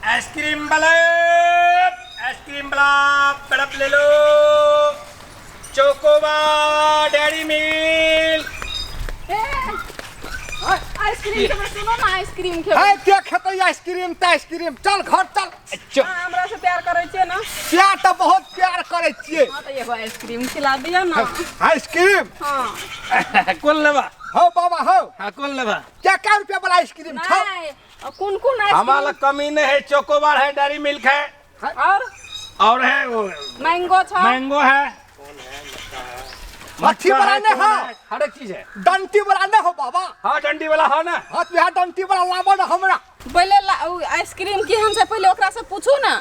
Ice cream वाला बर्फ ले लो। Chocobar, Dairy Milk. आइसक्रीम के सुनो ना, आइसक्रीम के है क्या खेतै आइसक्रीम त आइसक्रीम चल घर चल। हमरा से प्यार करे छे ना। प्यार त बहुत प्यार करे छिए। हां त एगो आइसक्रीम खिला दिया ना। आइसक्रीम हां कौन लेबा? हो बाबा हो। हाँ कौन लेबा? क्या रुपया वाला आइसक्रीम छ? कौन कौन आइसक्रीम? हमारा कमी नहीं है। चोकोबार है, डेयरी मिल्क है और है वो मैंगो छ। मैंगो है, मच्छी वाला ने हो, हर एक चीज है। डंटी वाला ने हो बाबा। हाँ डंडी वाला हो ना। हाथ में डंटी वाला लाबो ना हमरा। पहले आइसक्रीम की हमसे पहले ओकरा से पूछू ना।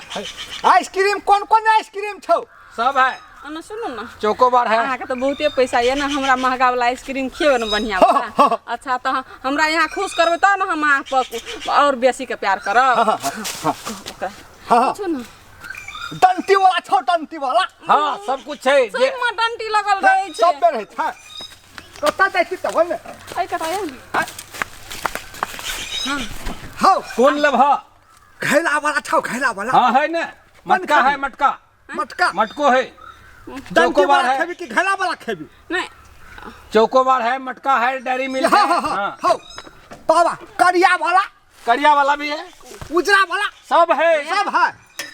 आइसक्रीम कौन आइसक्रीम छौ? सब है। ना सुनो ना, चोकोबार है। अहाँ के तो बहुते पैसा ये ना, हमरा महंगा वाला आइसक्रीम खियो ना बढ़िया वाला। अच्छा तो हमरा यहाँ खुश करबे त ना हम अहाँ पर और बेसी के प्यार करब। पूछू ना। डंटी वाला छौ, डंटी वाला। हाँ सब कुछ है। सब में डंटी लगल रहे छे। सब में रहे था। कता जाय छी त होने। आई कटाया ना। हो कौन लेबा? घैला वाला छौ, घैला वाला। हाँ है ना, मटका है, मटका मटका मटको है। डंटी चोकोबार वाला है, खेबी कि घैला वाला खेबी? नहीं चोकोबार है, मटका है, डेयरी मिल्क है। हाँ। हो बाबा करिया वाला, करिया वाला भी है, उजरा वाला सब है। सब है।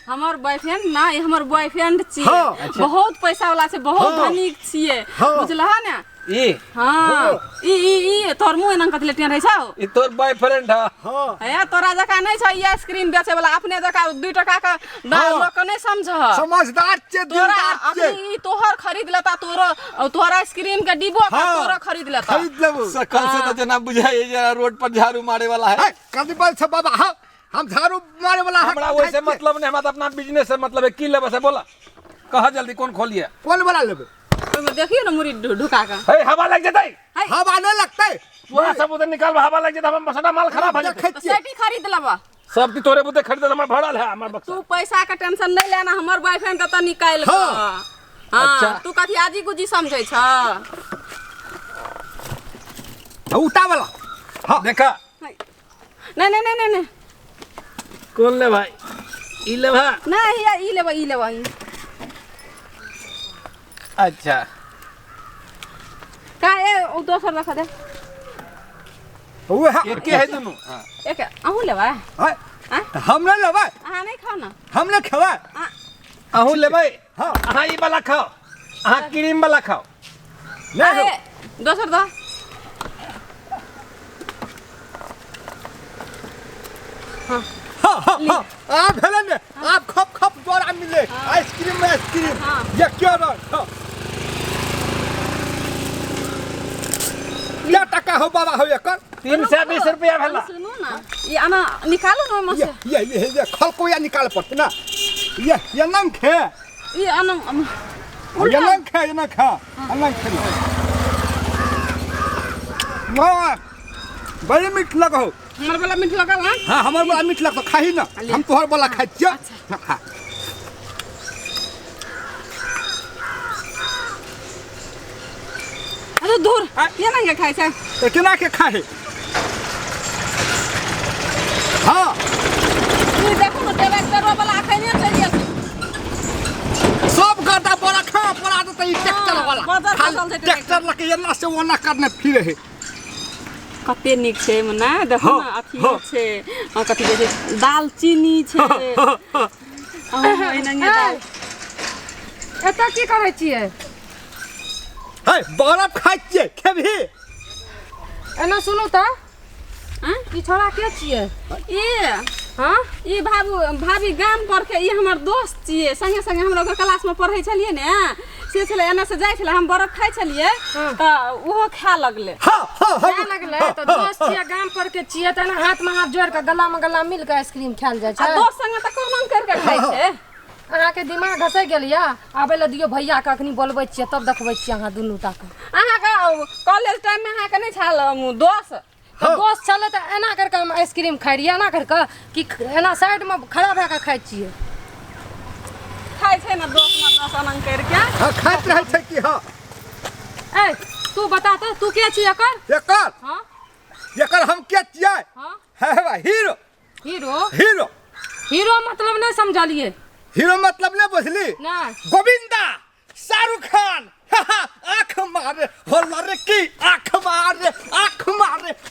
हमार बॉयफ्रेंड ना, ये हमार बॉयफ्रेंड छिए। हाँ, अच्छा। बहुत पैसा वाला छे, बहुत हाँ। धनिक छिए। हाँ। बुझलहा ना? ये हाँ ई तोर मुंह एना कथि लेटिया रहे छौ? ये तोर बॉयफ्रेंड है। हां है तोरा जका नहीं छ। ये आइसक्रीम बेचे वाला अपने जका 2 टका का लोग नहीं समझ। समझदार छे, तोरा दिलदार छे। अखनी ई तोहर खरीद लेता, तोहर आइसक्रीम के डिब्बो का हाँ। तोरा खरीद लेता। खरीद लेबो। सकल से तो जना बुझाई जरा रोड पर झाड़ू मारे वाला है। कदी बोल छ बाबा। हां हम झाड़ू मारे वाला है। हमरा वैसे मतलब नहीं, हमरा अपना बिजनेस से मतलब है। की लेबा से बोला, कहा जल्दी कौन खोलिए। कौन वाला लेबे? ओमे देखियो ना मुरी ढुका का। हे हवा लग जतई, हवा नहीं लगते। पूरा सब उधर निकाल, हवा लग जत, हम बसना माल खराब हो जते। तो सेटी खरीद लेबा। सब ती तोरे बुते खरीद हमर भरल है हमर बक्सा। तू पैसा का टेंशन नहीं लेना, हमर बॉयफ्रेंड के त निकाल के। हाँ। हां अच्छा। तू कथि आजी गुजी समझै छ? उता वाला। हां देखा नहीं कौन ले भाई? ई ले भा। नहीं ई लेबा। अच्छा का ए ओ दोसर रख दे। वो है एक के है दोनों। हां एक अहू लेबा। हां हम नहीं लेबे, अहाँ नहीं खाओ ना। हम नहीं खेबे। अहू ले भाई। हां हां ई वाला खाओ, हां क्रीम वाला खाओ। नहीं दोसर दो। हां आप भेले ने, आप खप द्वारा मिले। आइसक्रीम में आइसक्रीम। हाँ। ये क्या रहा? क्या टका हो बाबा हो एकर? 320 रुपया भेला। सुनो ना, ये आना निकालो ना ओमे से। ये खल को या निकाल पड़ते ना। ये नाम खे। ये आना ये नाम खे, ये ना खा। नाम खे। वाह बड़ी मीठ लगो। हमर वाला मीठ लगा हां। हाँ हमारे वाला मीठ लगता खाही ना। हम तोहर वाला खाई छियै। खा अरे दूर ये ना खाइ छै। तो केना के खाहे? हाँ तू देखो ना ट्रैक्टर वाला खैने चलिए। सब गड्ढा बड़ा खा पड़ा देते ई ट्रैक्टर वाला। बाजार खाली फसल छै ट्रैक्टर लके एना से ओना करने फिरे है। कते निक छै मने देखो हाँ, ना अथी हाँ। छै कथि कहै छै दालचीनी छै। एनंगे दाल एतऽ की करै छियै? है बर्फ खाइ छियै, खेबही? एना सुनू तऽ, हां ई छोड़ा के छियै? ये हाँ ई भाभी गाम पर के ई हमर दोस्त छियै। संगे संगे हम लोग क्लास में पढ़ै छलियै ने, से छले एना से जाइ छले, हम बर्फ खाइ छलियै त ओहो खाय लगले। हाँ खाय लगलै तऽ दोस्त छियै गाम पर के छियै तऽ एना हाथ में हाथ जोड़ के गला में गला मिल के आइसक्रीम खायल जाइ आ छै। दोस्त संगे त कोन करके खाइ छै। अहाँके दिमाग घसै गेल यऽ? आबै लए दियौ भैया के, अखनी बोलबै छियै तब देखबै छियै अहाँ दुनू टा के। अहाँ के कॉलेज टाइम में अहाँ के नहीं छल दोस्त? तऽ दोस्त छलै तऽ एना करके हम आइसक्रीम खाइ रहियै, एना करके कि एना साइड में खड़ा भए के खाइ छियै। खाइ छै ना दोस्त में दोस्त अनंग करके। हाँ खाइत रहे छै कि? हाँ ए तू बता तऽ तू के छियै एकर? एकर हाँ एकर हम के छियै? हाँ है हीरो। हीरो? हीरो हीरो मतलब नहीं समझलिए हीरो मतलब नहीं बुझली ना गोविंदा शाहरुख खान आँख मारे हो लड़की आँख मारे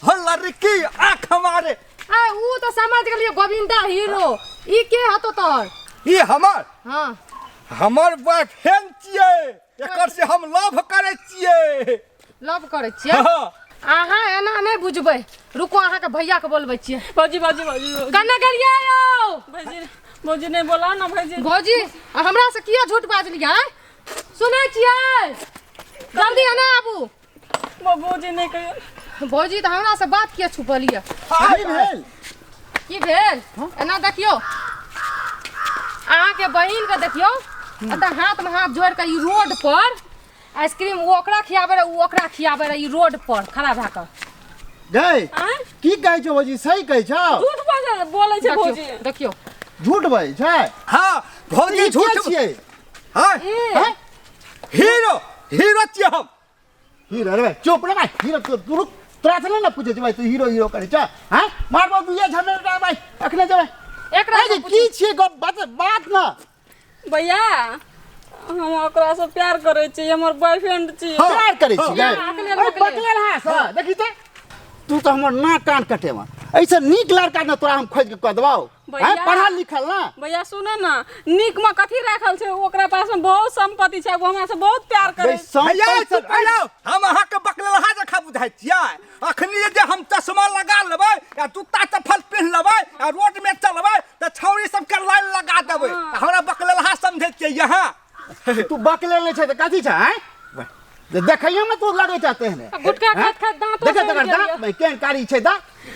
हो लड़की आँख मारे आ ऊ तो समझ गेलिए गोविंदा हीरो ई के हतो तोर ये हमर हां हमर बॉयफ्रेंड छियै एकर से हम लव करे छियै लव करे छियै अहाँ एना नहीं बुझबै रुको अहाँ के भैया के बोलबै छियै भौजी कन्ने गेलिए यौ भौजी नहीं बोला ना भौजी हमरा से किया झूठ बाजलिए सुनै छियै जल्दी आना आबू भौजी नहीं कहियो भौजी तो हमरा से बात किया छुपलिए की भेल एना देखियो अहाँ के बहिन के देखियो अत हाथ में हाथ जोड़ के ई रोड पर आइसक्रीम वो ओकरा खियाबे रहे वो ओकरा खियाबे रहे ई रोड पर खड़ा भा के गई की कहै छौ भौजी सही कहै छौ झूठ बोले छे भौजी देखियो झूठ बजै छै हाँ भौजी झूठ छियै हाँ हीरो छियै हम हीरो रे चुप रे भाई हीरो तू रुक तोरा से ना पूछे छै भाई तू हीरो करे छ हैं मारबो दुइये झमेटा भाई अखने जेबै एकरा अरे की छियै बात ना भैया हम ओकरा से प्यार करे छी हमर बॉयफ्रेंड छी प्यार करे छी गई अखने बकलेल हां सा देखी त तू तो हमर नाक कान कटेवा ऐसे नीक लड़का न तोरा हम खोज के क देबाओ हैं पढ़ल लिखल ना भैया सुने ना निक में कथी राखल छै ओकरा पास में बहुत संपत्ति छै वो हमरा से बहुत प्यार करे भैया हम अहाँ के बकलहा जखा बुझाइ छियै अखनी जे हम चश्मा लगा लेबै या जूता चप्पल पहिन लेबै या रोड में चलबै त छौरी सब के लाइन लगा देबै हमरा बकलहा समझै छियै यहाँ तू बकलेल नै छै त कथी छै हैं देखैयो में तू लगे चाहते हैं गुटखा खात दांत देखे तकर दांत भाई केन कारी छै दा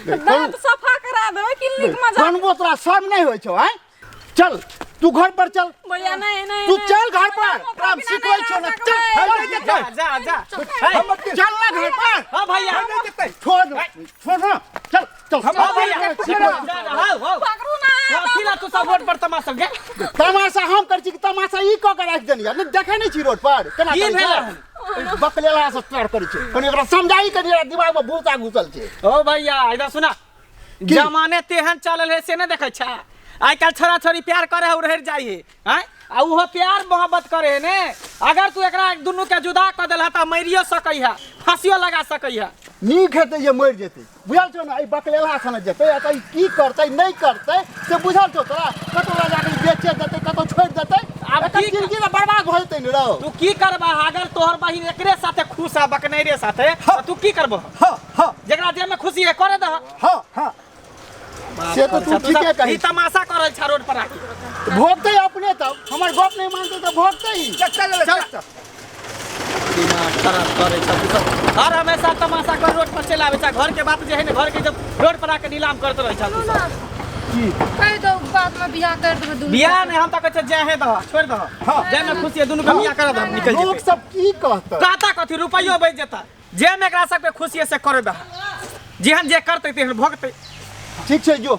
दांत सफा करा देबै क्लिनिक में जा बनबो तोरा शर्म नहीं होय छौ हैं चल तू घर पर चल भैया नहीं तू चल घर पर हम सिखबै छौ ना चल जा चल ना घर पर हां भैया छोड़ ना चल हां भैया पकड़ू ना अकेला तू सब रोड पर तमाशा गे तमाशा हम कर छी तमाशा ई क के राख देनिया नहीं देखे नहीं छी रोड पर केना की भेल बकलेला से प्यार करे छै कनी एकरा समझाई कनी दिमाग में भूसा घुसल छै ओ भैया इधर सुना जमाने तेहन चलल है से न देखे छा आइ काल छोरा छोरी प्यार करे और रह जाइए हैं आ उहो प्यार मोहब्बत करे है ने अगर तू एकरा दुनू के जुदा क देलह त मरियो सकई है फांसियो लगा सकई है नीक हेतै जे मरि जेतै बुझल छौ ना ई बकलेला सन जेतै आ ई की करतै नहीं करतै से बुझल छौ तोरा कतौ ला जाके बेचे देतै कतौ छोड़ देतै आब एकर की जिंदगी में बर्बाद भ जेतै न रौ तू की करबा अगर तोहर बहिन एकरे साथे खुश है बकनैरे साथे त तू की करबो हां जेकरा जे में खुशी है करे दह हां से तो तू ठीके कही ई तमाशा करल छ रोड पर आके भोगतै अपने तब हमर गप नहीं मानतै त भोगतै ही चल दिमाग खराब करे छ तू सब हर हमेशा तमाशा कर रोड पर चल आवे छ घर के बात जे है ने घर के जब रोड पर आके नीलाम करत रह छ तू सब कह दो बाद में बियाह कर देबे दुनू बियाह ने हम त कहै छ जे है दह छोड़ दह जे में खुशी है दुनू के बियाह कर दह निकल लोग जेतै सब की कहतै कहता कथी रुपयो बच जेता जे में एकरा सब के खुशी से करे दह जेहन जे करतै तेहन भोगतै ठीक छै जो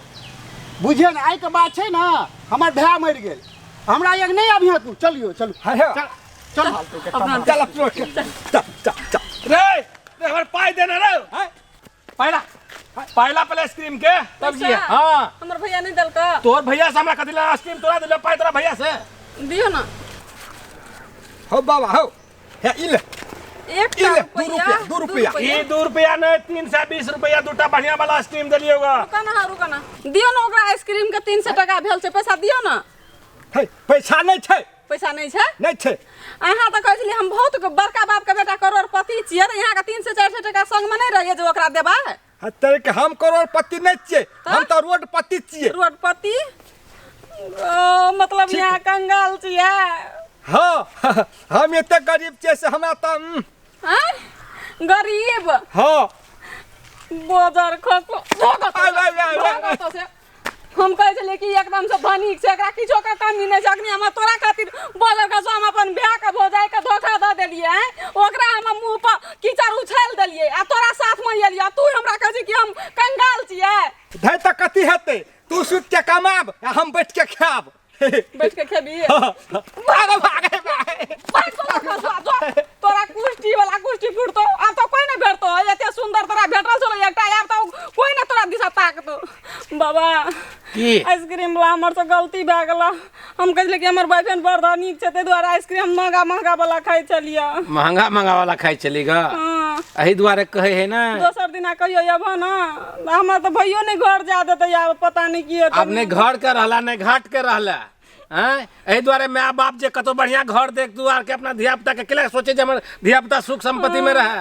बुझे न आइ के बात छै ना हमर भाय मरि गेल हमरा एक नहीं अभी तू चलियो चल चल चल रे हमर पाई देना रे पहला पहले आइसक्रीम के तब जी हां हमर भैया नहीं देलका तोर भैया से हमरा कथि ला आइसक्रीम तोरा दिले पाई तोरा भैया से दियो ना हो बाबा हो हे इले एक दू रुपया ई 2 रुपया नहीं 320 रुपया दूटा बढ़िया वाला आइसक्रीम देलियो गा रुका ना दियो ना ओकरा आइसक्रीम के 300 टका भेल छै पैसा दियो ना हे पैसा नहीं छै पैसा नहीं छै नहीं छै अहाँ तो कहली हम बहुत बड़का बाप के बेटा करोड़पति छियै यहाँ के 300 400 टका संग में नहीं रहिए जो ओकरा देबा तेरे के हम करोड़पति नहीं छियै हम तो रोडपति छियै रोडपति मतलब यहाँ कंगाल छियै हाँ हम एते गरीब छियै से हमरा त गरीब हाँ बाजार खसलो हम कहै छलियै कि एकदम से धनिक छै एकरा किछो के कमी नहीं छै अखनी हम तोरा खातिर बाजार खसो हम अपन भैया के भौजाई के धोखा द देलियै ओकरा हम मुंह पर कीचड़ उछाल देलियै आ तोरा साथ में एलियै तू हमरा कहै छी कि हम कंगाल छियै धै त कथी हेतै तू सुत के कमाब आ हम बैठ के खाब बैठ के खेबी तोरा कुश्ती वाला कुश्ती फुटतो अब तो कोई नहीं भेटतो एते सुंदर तोरा भेटल छलो एकटा यार तो कोई नहीं तोरा दिशा ताकतो बाबा की आइसक्रीम ला हमर से गलती भए गेला। हम कहले कि हमर बॉयफ्रेंड बड़ नीक छै, ताहि दुआरे आइसक्रीम महंगा महंगा वाला खाइ छलिए। महंगा महंगा वाला खाइ चलेगा हाँ, एही दुआरे कहे है ना दोसर दिना कहियो अबह ना, हमर तो भैयो नहीं घर जा देते, आब पता नहीं की हेतै। अपने घर के रहला नहीं घाट के रहला हैं। एही दुआरे माय बाप जे कतो बढ़िया घर देख दुआर के अपना धिया पुता के केला सोचे जे हमर धिया पुता सुख संपत्ति में रहे।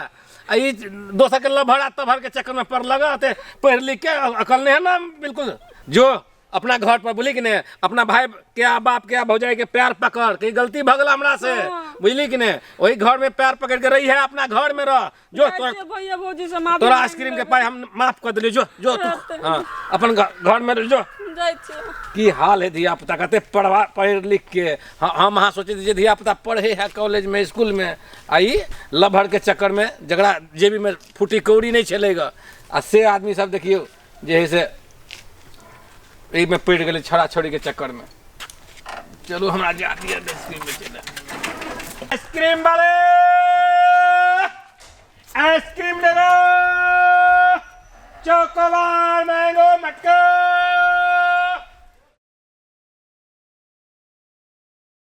आई दोसर के लभड़ा तभर के चक्कर में पड़ लगा ते पढ़ लिख के अकल नहीं है ना बिल्कुल। जो अपना घर पर बोली कि नहीं अपना भाई क्या बाप क्या भौजाई के पैर पकड़ के गलती भगला हमरा से बुझली कि नहीं, वही घर में पैर पकड़ के रही है, अपना घर में रह। जो भैया भौजी से माफी तोरा आइसक्रीम के पाई हम माफ कर दिली। जो जो तू हाँ अपन घर में जो जाइ छियै। की हाल है धिया पुता कहते पढ़ लिख के हम वहाँ सोचे दीजिए धिया पुता पढ़े है कॉलेज में स्कूल में, आई लभड़ के चक्कर में जगड़ा जेबी में फूटी कौड़ी नहीं चलेगा। आ से आदमी सब देखियो जे से यही में पड़ गए छड़ा छड़ी के चक्कर में। चलो हमरा जा दिया आइसक्रीम में चले। आइसक्रीम वाले आइसक्रीम दे दो, चोकोबार मैंगो मटका।